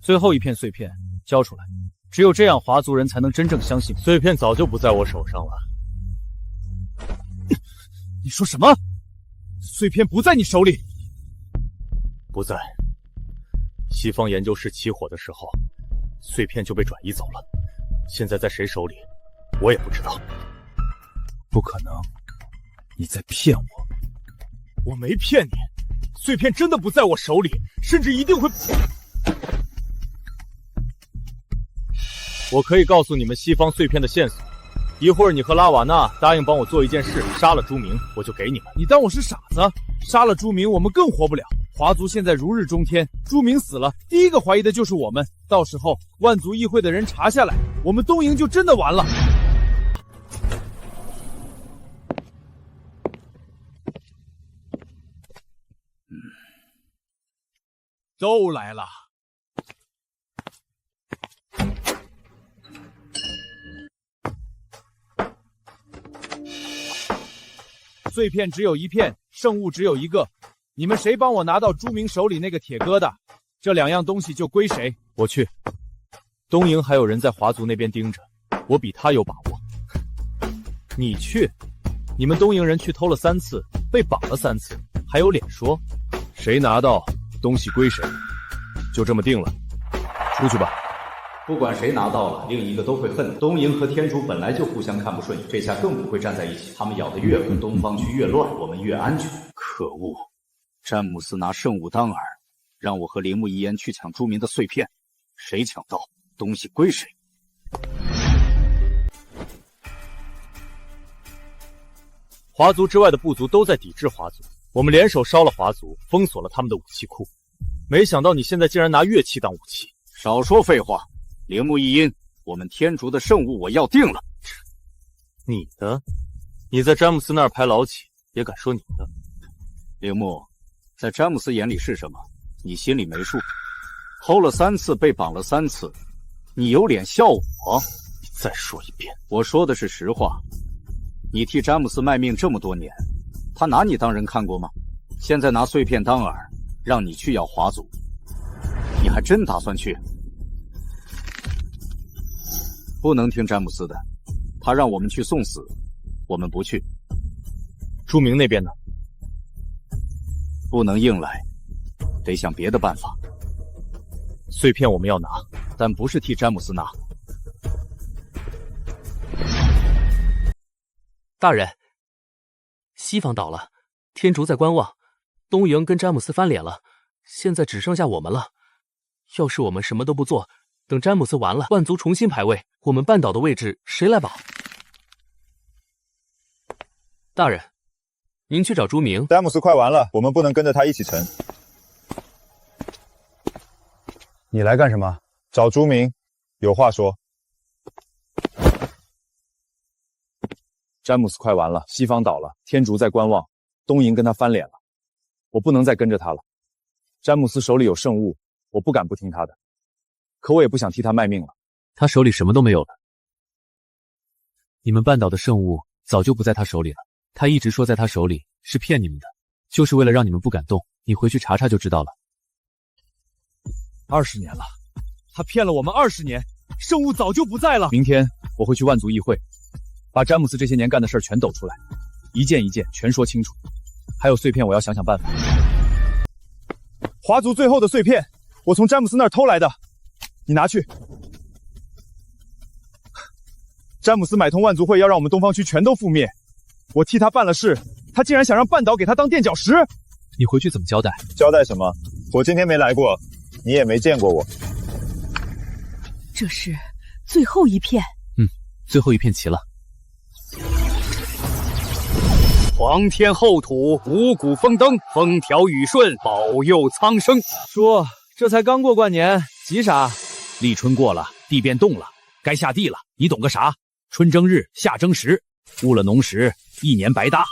最后一片碎片交出来，只有这样，华族人才能真正相信。碎片早就不在我手上了。你说什么？碎片不在你手里？不在。西方研究室起火的时候，碎片就被转移走了。现在在谁手里，我也不知道。不可能，你在骗我！我没骗你，碎片真的不在我手里，甚至一定会。我可以告诉你们西方碎片的线索。一会儿你和拉瓦纳答应帮我做一件事，杀了朱明，我就给你们。你当我是傻子？杀了朱明，我们更活不了。华族现在如日中天，朱明死了，第一个怀疑的就是我们。到时候万族议会的人查下来，我们东营就真的完了。都来了。碎片只有一片，圣物只有一个。你们谁帮我拿到朱明手里那个铁疙瘩，这两样东西就归谁。我去。东营还有人在华族那边盯着，我比他有把握。你去？你们东营人去偷了3次，被绑了3次，还有脸说？谁拿到东西归谁，就这么定了。出去吧。不管谁拿到了，另一个都会恨。东营和天竺本来就互相看不顺眼，这下更不会站在一起。他们咬得越狠，东方区越乱，我们越安全。可恶！詹姆斯拿圣物当饵，让我和铃木一言去抢朱明的碎片。谁抢到，东西归谁。华族之外的部族都在抵制华族，我们联手烧了华族，封锁了他们的武器库。没想到你现在竟然拿乐器当武器！少说废话！铃木一阴，我们天竺的圣物我要定了。你的？你在詹姆斯那儿排老几，也敢说你的？铃木，在詹姆斯眼里是什么，你心里没数。偷了3次，被绑了3次，你有脸笑我？你再说一遍。我说的是实话。你替詹姆斯卖命这么多年，他拿你当人看过吗？现在拿碎片当饵，让你去要华族，你还真打算去？不能听詹姆斯的，他让我们去送死，我们不去。朱明那边呢？不能硬来，得想别的办法。碎片我们要拿，但不是替詹姆斯拿。大人，西方倒了，天竺在观望，东营跟詹姆斯翻脸了，现在只剩下我们了。要是我们什么都不做，等詹姆斯完了，万族重新排位，我们半岛的位置谁来保？大人，您去找朱明。詹姆斯快完了，我们不能跟着他一起沉。你来干什么？找朱明，有话说。詹姆斯快完了，西方倒了，天竺在观望，东营跟他翻脸了，我不能再跟着他了。詹姆斯手里有圣物，我不敢不听他的，可我也不想替他卖命了。他手里什么都没有了，你们半岛的圣物早就不在他手里了。他一直说在他手里，是骗你们的，就是为了让你们不敢动。你回去查查就知道了。20年了，他骗了我们20年，圣物早就不在了。明天我会去万族议会，把詹姆斯这些年干的事全抖出来，一件一件全说清楚。还有碎片，我要想想办法。华族最后的碎片，我从詹姆斯那儿偷来的，你拿去。詹姆斯买通万族会，要让我们东方区全都覆灭。我替他办了事，他竟然想让半岛给他当垫脚石。你回去怎么交代？交代什么？我今天没来过，你也没见过我。这是最后一片。最后一片齐了。皇天厚土，五谷丰登，风调雨顺，保佑苍生。叔，这才刚过万年，急啥？立春过了，地变动了，该下地了。你懂个啥？春争日，夏争时，误了农时，一年白搭。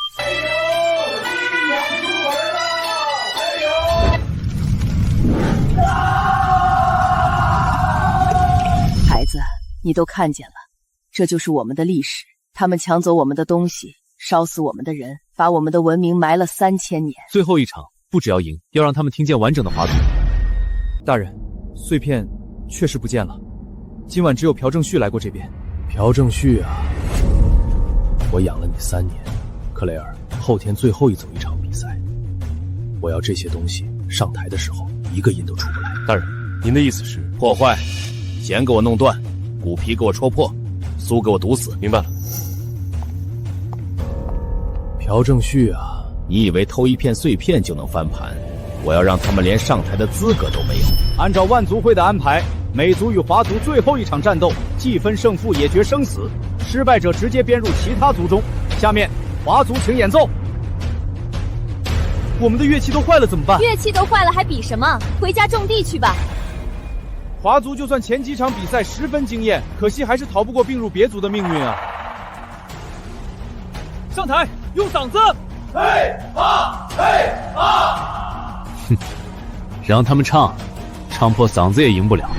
孩子，你都看见了，这就是我们的历史。他们抢走我们的东西，烧死我们的人，把我们的文明埋了3000年。最后一场不只要赢，要让他们听见完整的华族。大人，碎片确实不见了。今晚只有朴正旭来过这边。朴正旭啊，我养了你3年，克雷尔，后天最后一场比赛，我要这些东西上台的时候一个音都出不来。大人，您的意思是破坏，弦给我弄断，骨皮给我戳破，苏给我毒死。明白了。朴正旭啊，你以为偷一片碎片就能翻盘？我要让他们连上台的资格都没有。按照万族会的安排，美族与华族最后一场战斗，既分胜负也决生死，失败者直接编入其他族中。下面，华族请演奏。我们的乐器都坏了怎么办？乐器都坏了还比什么？回家种地去吧。华族就算前几场比赛十分惊艳，可惜还是逃不过并入别族的命运啊！上台，用嗓子！嘿啊嘿啊！哼，让他们唱，唱破嗓子也赢不了。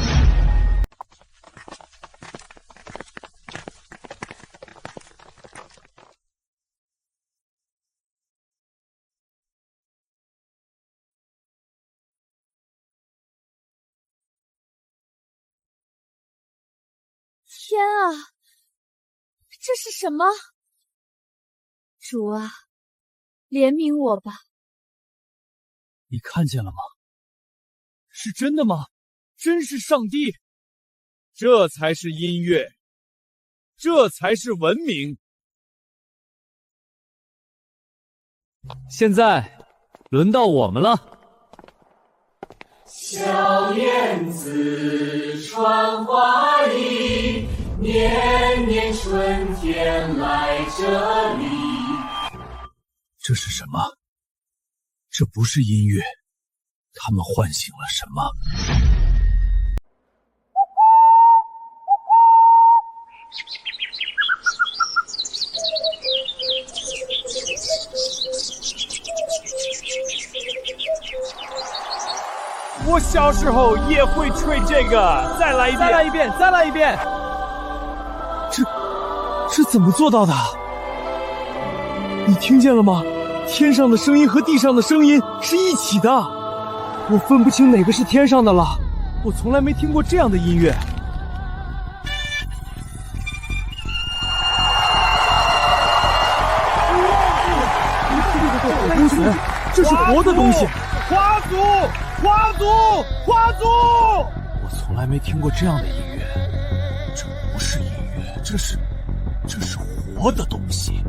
天啊，这是什么？主啊，怜悯我吧！你看见了吗？是真的吗？真是上帝！这才是音乐，这才是文明。现在轮到我们了。小燕子穿花衣，年年春天来这里。这是什么？这不是音乐，他们唤醒了什么？我小时候也会吹这个，再来一遍，再来一遍，再来一遍。这怎么做到的？你听见了吗？天上的声音和地上的声音是一起的，我分不清哪个是天上的了。我从来没听过这样的音乐。不是，这是活的东西。华族，华族，华族！我从来没听过这样的音乐。这不是音乐，这是活的东西。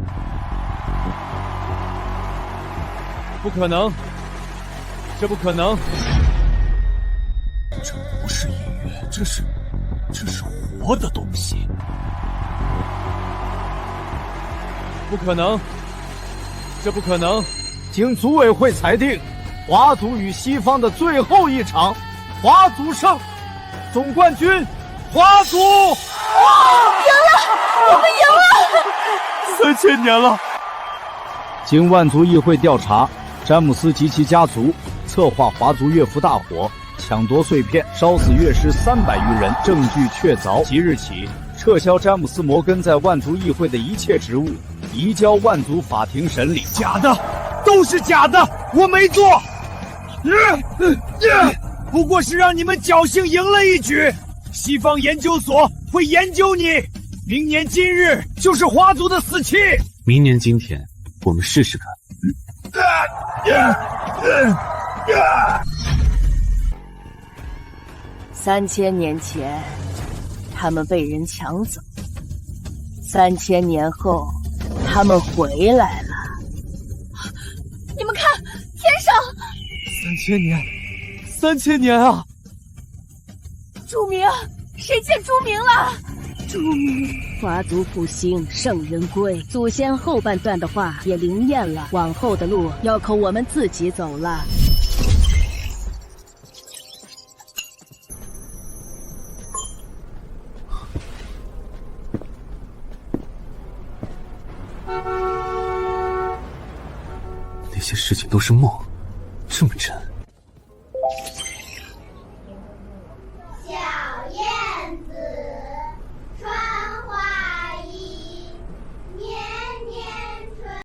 不可能，这不可能！这不是音乐，这是活的东西。不可能，这不可能！经组委会裁定，华族与西方的最后一场，华族胜，总冠军华族！赢了，我们赢了！3000年了。经万族议会调查，詹姆斯及其家族策划华族乐府大火，抢夺碎片，烧死乐师300余人，证据确凿。即日起，撤销詹姆斯·摩根在万族议会的一切职务，移交万族法庭审理。假的，都是假的，我没做。不过是让你们侥幸赢了一局。西方研究所会研究你，明年今日就是华族的死期。明年今天，我们试试看。3000年前，他们被人抢走；3000年后，他们回来了。你们看，天上，3000年啊！朱明，谁见朱明了？朱明，华族复兴，圣人归，祖先后半段的话也灵验了，往后的路要靠我们自己走了。那些事情都是梦，这么真。